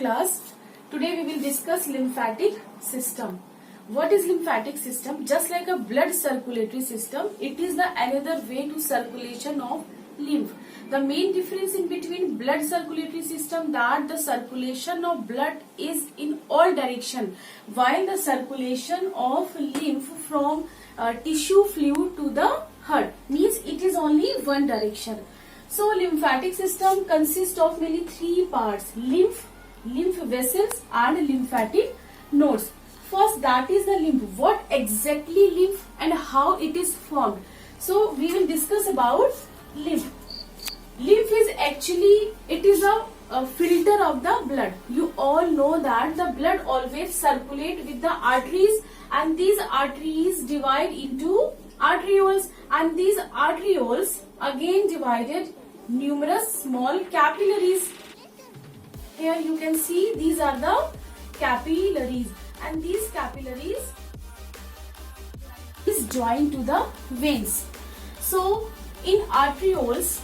class. Today we will discuss lymphatic system. What is lymphatic system? Just like a blood circulatory system, it is the another way to circulation of lymph. The main difference in between blood circulatory system that the circulation of blood is in all direction, while the circulation of lymph from tissue fluid to the heart means it is only one direction. So lymphatic system consists of mainly three parts: lymph vessels and lymphatic nodes. First, that is the lymph. What exactly lymph and how it is formed? So we will discuss about lymph. Lymph is actually, it is a filter of the blood. You all know that the blood always circulate with the arteries, and these arteries divide into arterioles, and these arterioles again divided numerous small capillaries. Here you can see these are the capillaries, and these capillaries is joined to the veins. So in arterioles,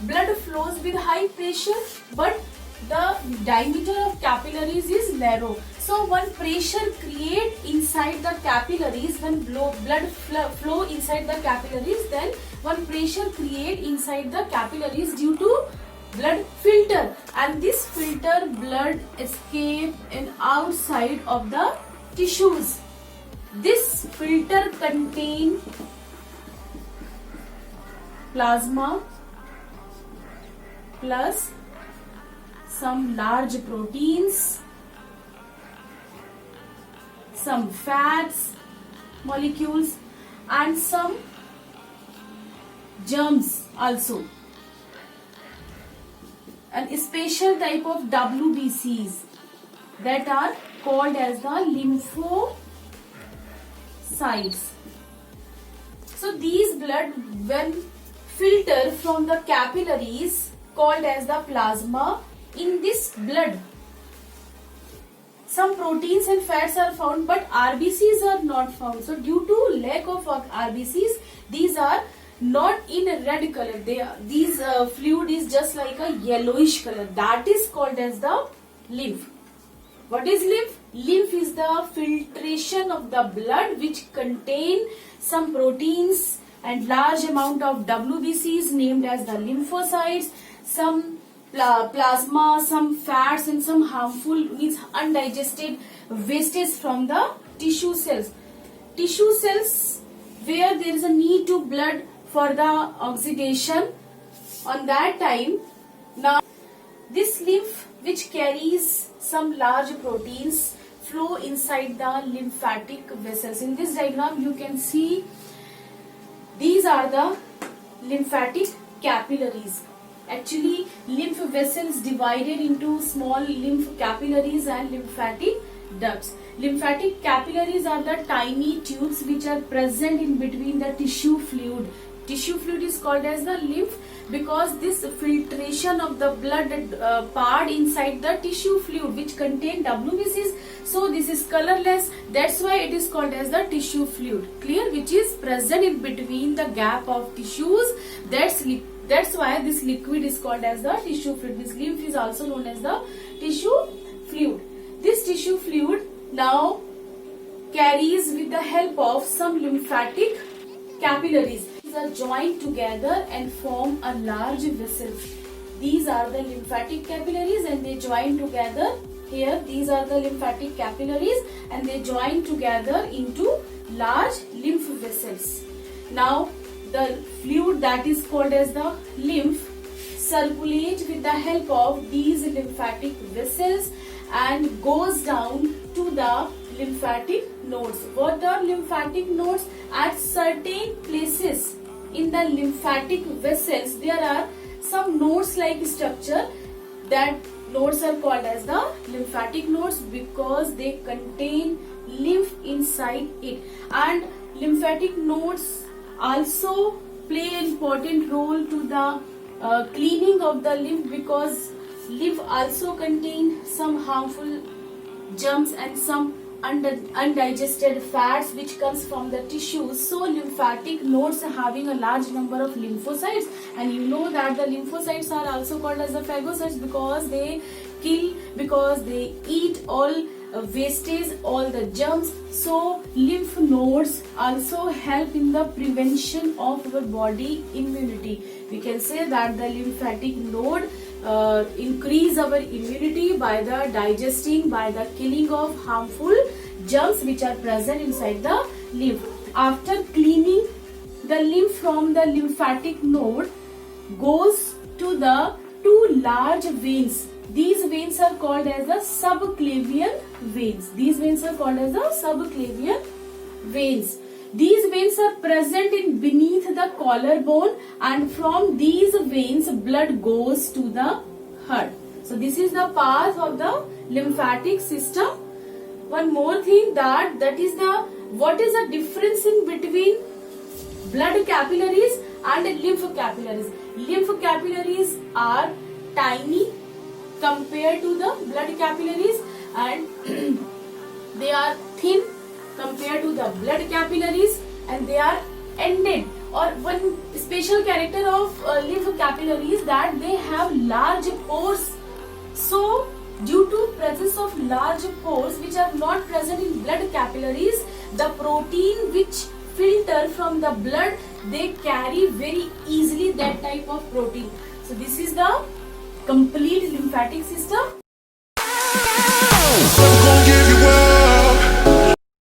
blood flows with high pressure, but the diameter of capillaries is narrow. So when pressure create inside the capillaries, when blood flow inside the capillaries, then when pressure create inside the capillaries due to blood filter, and this filter blood escape in outside of the tissues. This filter contain plasma plus some large proteins, some fats molecules, and some germs also, and a special type of WBCs that are called as the lymphocytes. So these blood, when filter from the capillaries, called as the plasma, in this blood some proteins and fats are found, but RBCs are not found. So due to lack of RBCs, these are not in a red color. These fluid is just like a yellowish color. That is called as the lymph. What is lymph? Lymph is the filtration of the blood which contain some proteins and large amount of WBCs named as the lymphocytes, some plasma, some fats, and some harmful means undigested wastage from the tissue cells. Tissue cells where there is a need to blood for the oxidation on that time. Now this lymph which carries some large proteins flow inside the lymphatic vessels. In this diagram you can see these are the lymphatic capillaries. Actually, lymph vessels divided into small lymph capillaries and lymphatic ducts. Lymphatic capillaries are the tiny tubes which are present in between the tissue fluid. Tissue fluid is called as the lymph because this filtration of the blood part inside the tissue fluid which contain WBCs. So this is colorless. That's why it is called as the tissue fluid. Clear? Which is present in between the gap of tissues. That's why this liquid is called as the tissue fluid. This lymph is also known as the tissue fluid. This tissue fluid now carries with the help of some lymphatic capillaries. These are joined together and form a large vessel. These are the lymphatic capillaries and they join together. Here these are the lymphatic capillaries and they join together into large lymph vessels. Now the fluid that is called as the lymph circulates with the help of these lymphatic vessels and goes down to the lymphatic nodes. What are lymphatic nodes? At certain places in the lymphatic vessels there are some nodes like structure. That nodes are called as the lymphatic nodes because they contain lymph inside it, and lymphatic nodes also play an important role to the cleaning of the lymph because lymph also contain some harmful germs and some undigested fats which comes from the tissues. So lymphatic nodes are having a large number of lymphocytes, and you know that the lymphocytes are also called as the phagocytes because they kill, because they eat all wastage, all the germs. So lymph nodes also help in the prevention of our body immunity. We can say that the lymphatic node increase our immunity by the digesting, by the killing of harmful germs which are present inside the lymph. After cleaning the lymph from the lymphatic node goes to the two large veins. These veins are called as the subclavian veins. These veins are called as the subclavian veins. These veins are present in beneath the collarbone, and from these veins blood goes to the heart. So this is the path of the lymphatic system. One more thing, that is the what is the difference in between blood capillaries and lymph capillaries. Lymph capillaries are tiny compared to the blood capillaries, and they are thin compared to the blood capillaries, and they are ended. Or one special character of lymph capillaries that they have large pores. So due to presence of large pores which are not present in blood capillaries, the protein which filter from the blood, they carry very easily that type of protein. So this is the complete lymphatic system.